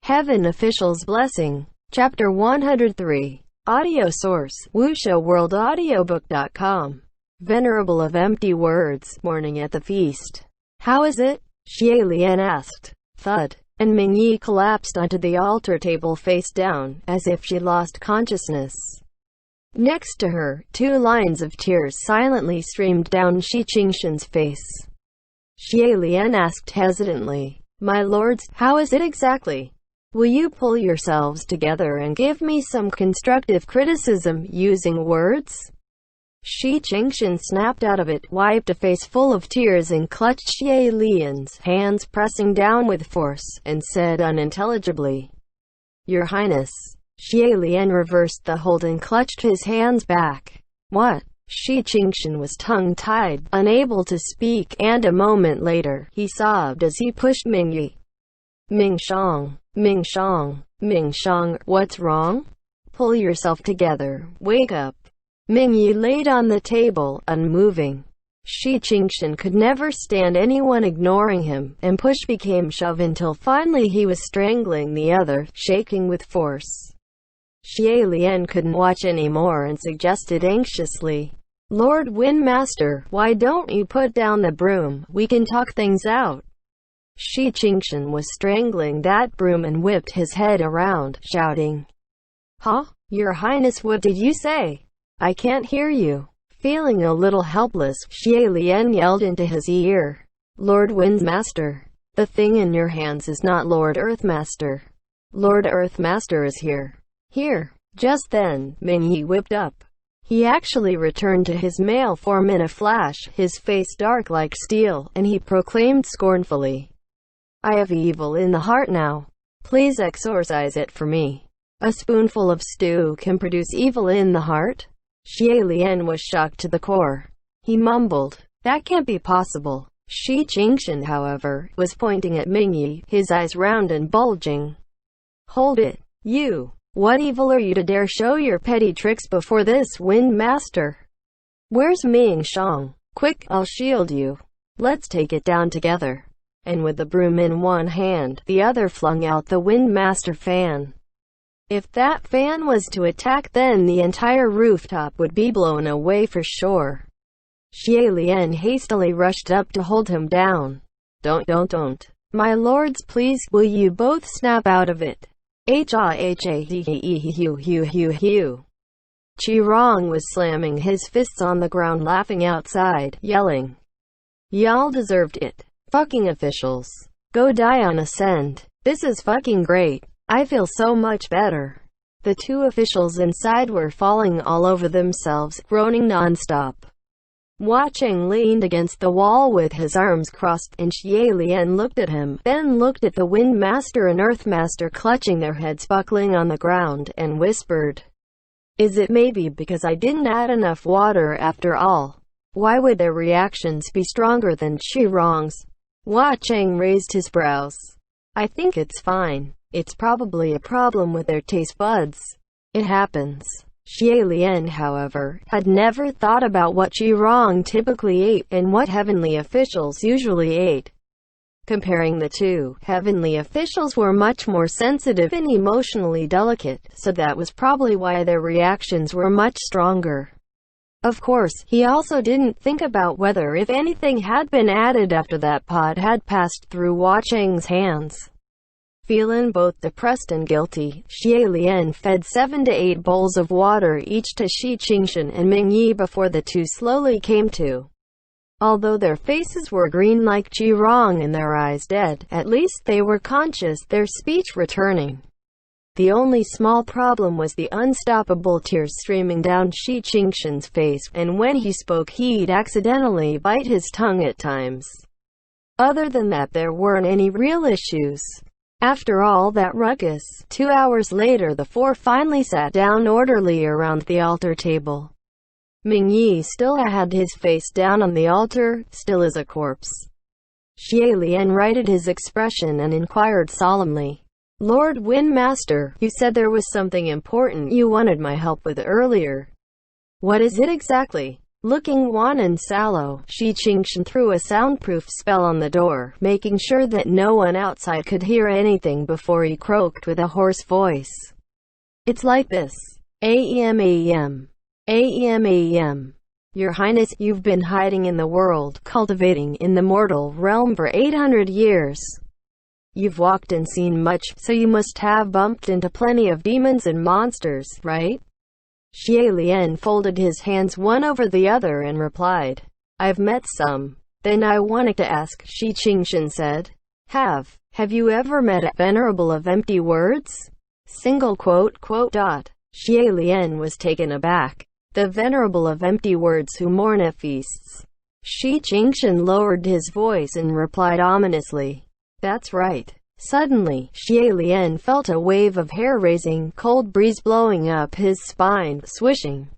Heaven Official's Blessing. Chapter 103. Audio source: WuXiaWorldAudiobook.com. Venerable of Empty Words. Morning at the feast. How is it? Xie Lian asked. Thud. And Mingyi collapsed onto the altar table face down, as if she lost consciousness. Next to her, 2 lines of tears silently streamed down Shi Qingshan's face. Xie Lian asked hesitantly, "My lords, how is it exactly? Will you pull yourselves together and give me some constructive criticism using words?" Shi Qingshan snapped out of it, wiped a face full of tears and clutched Xie Lian's hands, pressing down with force, and said unintelligibly, "Your Highness." Xie Lian reversed the hold and clutched his hands back. "What?" Shi Qingshan was tongue-tied, unable to speak, and a moment later, he sobbed as he pushed Mingyi. "Mingshang, Mingshang, Mingshang, what's wrong? Pull yourself together, wake up." Mingyi laid on the table, unmoving. Shi Qingshan could never stand anyone ignoring him, and push became shove until finally he was strangling the other, shaking with force. Xie Lian couldn't watch anymore and suggested anxiously, "Lord Windmaster, why don't you put down the broom? We can talk things out." Shi Qingshan was strangling that broom and whipped his head around, shouting, "Huh? Your Highness, what did you say? I can't hear you." Feeling a little helpless, Xie Lian yelled into his ear, "Lord Windmaster, the thing in your hands is not Lord Earthmaster. Lord Earthmaster is here." Here. Just then, Mingyi whipped up. He actually returned to his male form in a flash, his face dark like steel, and he proclaimed scornfully, "I have evil in the heart now. Please exorcise it for me." "A spoonful of stew can produce evil in the heart?" Xie Lian was shocked to the core. He mumbled, "That can't be possible." Shi Qingshan, however, was pointing at Mingyi, his eyes round and bulging. "Hold it, you! What evil are you to dare show your petty tricks before this Wind Master? Where's Ming Shang? Quick, I'll shield you. Let's take it down together." And with the broom in one hand, the other flung out the Wind Master fan. If that fan was to attack, then the entire rooftop would be blown away for sure. Xie Lian hastily rushed up to hold him down. Don't. My lords, please, will you both snap out of it? Qirong was slamming his fists on the ground, laughing outside, yelling, "Y'all deserved it. Fucking officials. Go die on Ascend. This is fucking great. I feel so much better." The 2 officials inside were falling all over themselves, groaning non-stop. Cheng leaned against the wall with his arms crossed, and Xie Lian looked at him, then looked at the Wind Master and Earth Master clutching their heads, buckling on the ground, and whispered, "Is it maybe because I didn't add enough water after all? Why would their reactions be stronger than Qirong's?" Cheng raised his brows. "I think it's fine. It's probably a problem with their taste buds. It happens." Xie Lian, however, had never thought about what Qirong typically ate, and what heavenly officials usually ate. Comparing the two, heavenly officials were much more sensitive and emotionally delicate, so that was probably why their reactions were much stronger. Of course, he also didn't think about whether if anything had been added after that pot had passed through Cheng's hands. Feeling both depressed and guilty, Xie Lian fed 7 to 8 bowls of water each to Shi Qingshan and Mingyi before the 2 slowly came to. Although their faces were green like Qirong and their eyes dead, at least they were conscious, their speech returning. The only small problem was the unstoppable tears streaming down Shi Qingshan's face, and when he spoke he'd accidentally bite his tongue at times. Other than that, there weren't any real issues. After all that ruckus, 2 hours later the 4 finally sat down orderly around the altar table. Mingyi still had his face down on the altar, still as a corpse. Xie Lian righted his expression and inquired solemnly, "Lord Windmaster, you said there was something important you wanted my help with earlier. What is it exactly?" Looking wan and sallow, Shi Qingshan threw a soundproof spell on the door, making sure that no one outside could hear anything before he croaked with a hoarse voice. "It's like this. Aem, aem. Aem, aem. Your Highness, you've been hiding in the world, cultivating in the mortal realm for 800 years. You've walked and seen much, so you must have bumped into plenty of demons and monsters, right?" Xie Lian folded his hands one over the other and replied, "I've met some." "Then I wanted to ask," Shi Qingshan said. Have you ever met a venerable of empty words? Single quote, quote dot. Xie Lian was taken aback. The venerable of empty words who mourn at feasts. Shi Qingshan lowered his voice and replied ominously, "That's right." Suddenly, Xie Lian felt a wave of hair-raising, cold breeze blowing up his spine, swishing.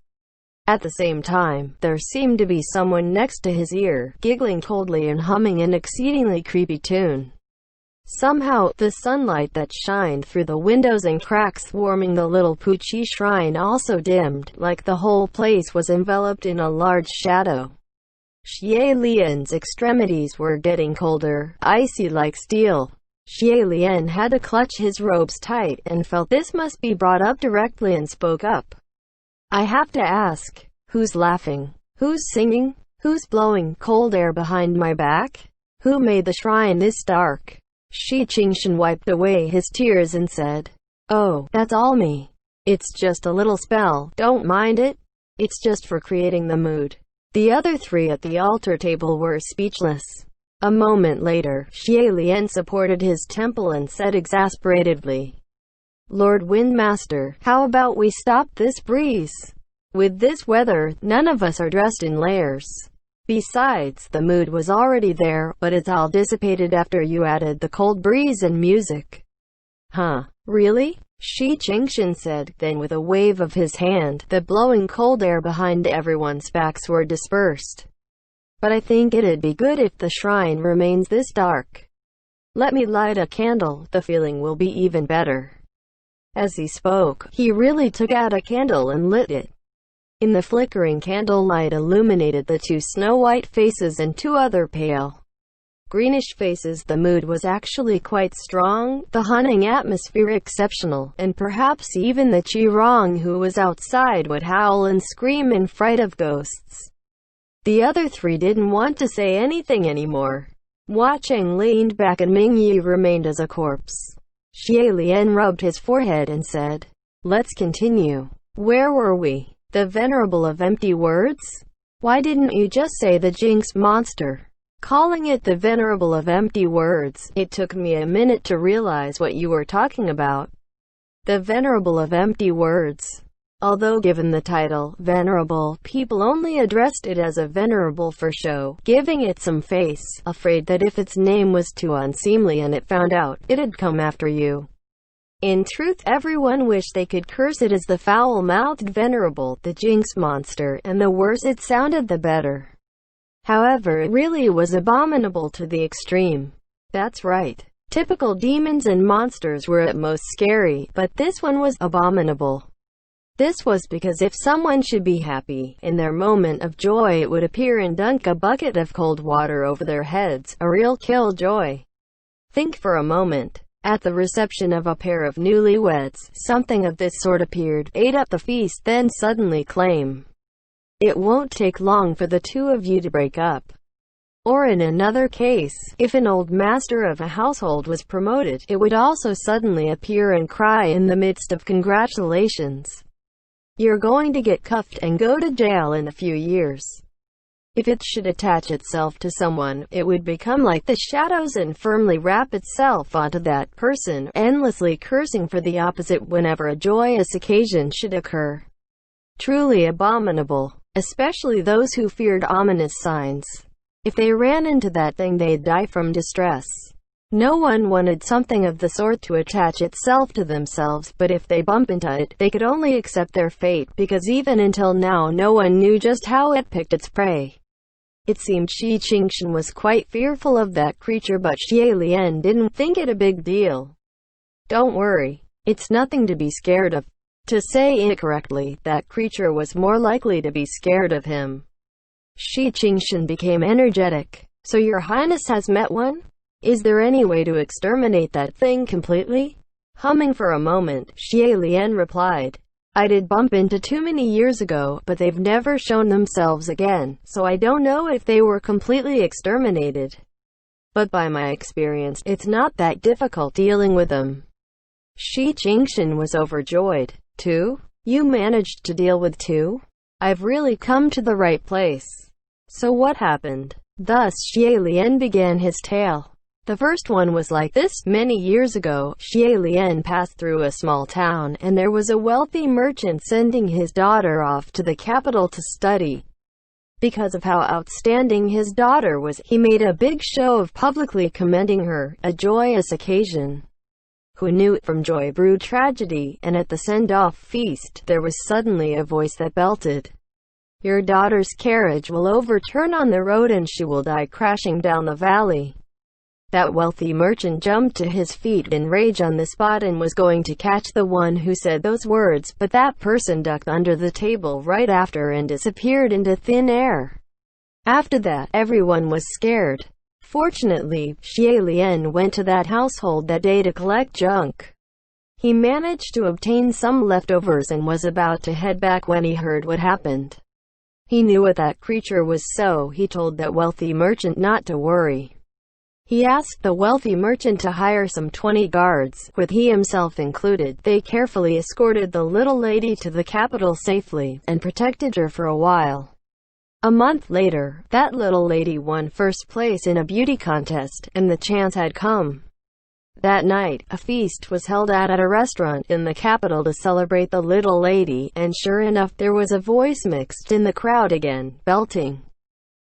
At the same time, there seemed to be someone next to his ear, giggling coldly and humming an exceedingly creepy tune. Somehow, the sunlight that shined through the windows and cracks warming the little Puqi shrine also dimmed, like the whole place was enveloped in a large shadow. Xie Lian's extremities were getting colder, icy like steel. Xie Lian had to clutch his robes tight, and felt this must be brought up directly and spoke up. "I have to ask, who's laughing? Who's singing? Who's blowing cold air behind my back? Who made the shrine this dark?" Shi Qingshan wiped away his tears and said, "Oh, that's all me. It's just a little spell, don't mind it. It's just for creating the mood." The other three at the altar table were speechless. A moment later, Xie Lian supported his temple and said exasperatedly, "Lord Windmaster, how about we stop this breeze? With this weather, none of us are dressed in layers. Besides, the mood was already there, but it's all dissipated after you added the cold breeze and music." "Huh? Really?" Shi Qingshan said, then with a wave of his hand, the blowing cold air behind everyone's backs were dispersed. "But I think it'd be good if the shrine remains this dark. Let me light a candle, the feeling will be even better." As he spoke, he really took out a candle and lit it. In the flickering candlelight illuminated the two snow-white faces and two other pale greenish faces. The mood was actually quite strong, the haunting atmosphere exceptional, and perhaps even the Qirong who was outside would howl and scream in fright of ghosts. The other three didn't want to say anything anymore. Hua Cheng leaned back and Ming Yi remained as a corpse. Xie Lian rubbed his forehead and said, "Let's continue. Where were we? The venerable of empty words? Why didn't you just say the Jinx monster?" "Calling it the venerable of empty words, it took me a minute to realize what you were talking about. The venerable of empty words." Although given the title, venerable, people only addressed it as a venerable for show, giving it some face, afraid that if its name was too unseemly and it found out, it'd come after you. In truth, everyone wished they could curse it as the foul-mouthed venerable, the Jinx monster, and the worse it sounded the better. However, it really was abominable to the extreme. That's right. Typical demons and monsters were at most scary, but this one was abominable. This was because if someone should be happy, in their moment of joy it would appear and dunk a bucket of cold water over their heads, a real killjoy. Think for a moment. At the reception of a pair of newlyweds, something of this sort appeared, ate up the feast, then suddenly claim, "It won't take long for the two of you to break up." Or in another case, if an old master of a household was promoted, it would also suddenly appear and cry in the midst of congratulations, "You're going to get cuffed and go to jail in a few years." If it should attach itself to someone, it would become like the shadows and firmly wrap itself onto that person, endlessly cursing for the opposite whenever a joyous occasion should occur. Truly abominable. Especially those who feared ominous signs. If they ran into that thing, they'd die from distress. No one wanted something of the sort to attach itself to themselves, but if they bump into it, they could only accept their fate, because even until now no one knew just how it picked its prey. It seemed Shi Qingshan was quite fearful of that creature, but Xie Lian didn't think it a big deal. "Don't worry. It's nothing to be scared of." To say it correctly, that creature was more likely to be scared of him. Shi Qingshan became energetic. So your highness has met one? Is there any way to exterminate that thing completely? Humming for a moment, Xie Lian replied. I did bump into too many years ago, but they've never shown themselves again, so I don't know if they were completely exterminated. But by my experience, it's not that difficult dealing with them. Shi Qingshan was overjoyed. Two? You managed to deal with two? I've really come to the right place. So what happened? Thus Xie Lian began his tale. The first one was like this. Many years ago, Xie Lian passed through a small town, and there was a wealthy merchant sending his daughter off to the capital to study. Because of how outstanding his daughter was, he made a big show of publicly commending her, a joyous occasion. Who knew it from joy brewed tragedy, and at the send-off feast, there was suddenly a voice that belted. Your daughter's carriage will overturn on the road and she will die crashing down the valley. That wealthy merchant jumped to his feet in rage on the spot and was going to catch the one who said those words, but that person ducked under the table right after and disappeared into thin air. After that, everyone was scared. Fortunately, Xie Lian went to that household that day to collect junk. He managed to obtain some leftovers and was about to head back when he heard what happened. He knew what that creature was, so he told that wealthy merchant not to worry. He asked the wealthy merchant to hire some 20 guards, with he himself included. They carefully escorted the little lady to the capital safely, and protected her for a while. A month later, that little lady won first place in a beauty contest, and the chance had come. That night, a feast was held at a restaurant in the capital to celebrate the little lady, and sure enough, there was a voice mixed in the crowd again, belting.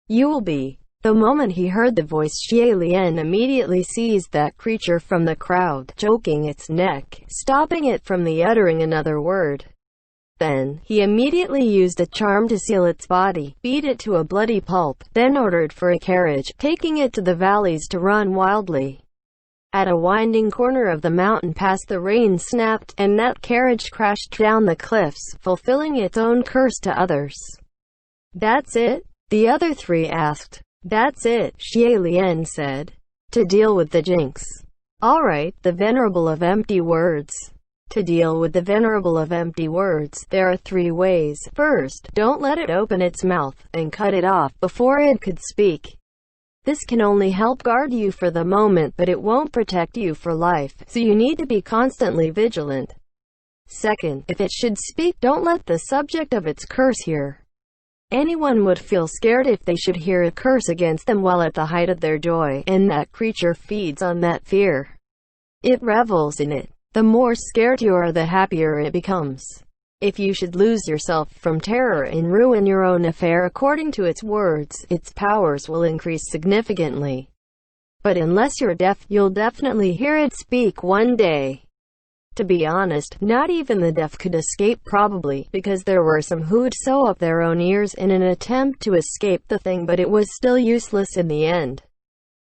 You will be. The moment he heard the voice, Xie Lian immediately seized that creature from the crowd, choking its neck, stopping it from uttering another word. Then, he immediately used a charm to seal its body, beat it to a bloody pulp, then ordered for a carriage, taking it to the valleys to run wildly. At a winding corner of the mountain pass, the rain snapped, and that carriage crashed down the cliffs, fulfilling its own curse to others. That's it? The other three asked. That's it, Xie Lian said. To deal with the jinx. Alright, the venerable of empty words. To deal with the venerable of empty words, there are 3 ways. First, don't let it open its mouth, and cut it off before it could speak. This can only help guard you for the moment, but it won't protect you for life, so you need to be constantly vigilant. Second, if it should speak, don't let the subject of its curse hear. Anyone would feel scared if they should hear a curse against them while at the height of their joy, and that creature feeds on that fear. It revels in it. The more scared you are, the happier it becomes. If you should lose yourself from terror and ruin your own affair according to its words, its powers will increase significantly. But unless you're deaf, you'll definitely hear it speak one day. To be honest, not even the deaf could escape, probably, because there were some who would sew up their own ears in an attempt to escape the thing, but it was still useless in the end.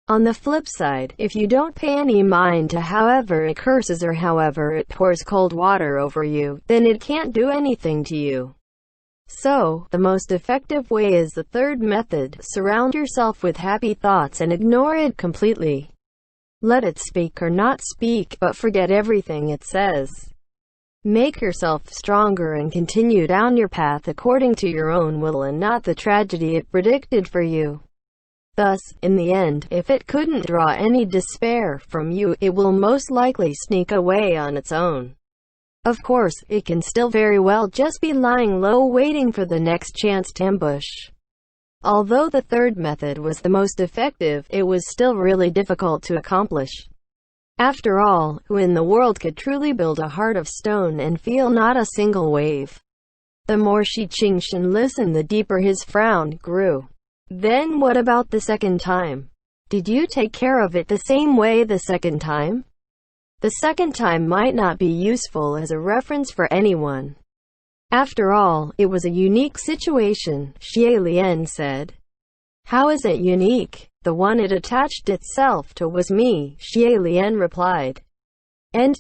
On the flip side, if you don't pay any mind to however it curses or however it pours cold water over you, then it can't do anything to you. So, the most effective way is the third method. Surround yourself with happy thoughts and ignore it completely. Let it speak or not speak, but forget everything it says. Make yourself stronger and continue down your path according to your own will and not the tragedy it predicted for you. Thus, in the end, if it couldn't draw any despair from you, it will most likely sneak away on its own. Of course, it can still very well just be lying low waiting for the next chance to ambush. Although the third method was the most effective, it was still really difficult to accomplish. After all, who in the world could truly build a heart of stone and feel not a single wave? The more Shi Qingshan listened, the deeper his frown grew. Then what about the second time? Did you take care of it the same way the second time? The second time might not be useful as a reference for anyone. After all, it was a unique situation, Xie Lian said. How is it unique? The one it attached itself to was me, Xie Lian replied. End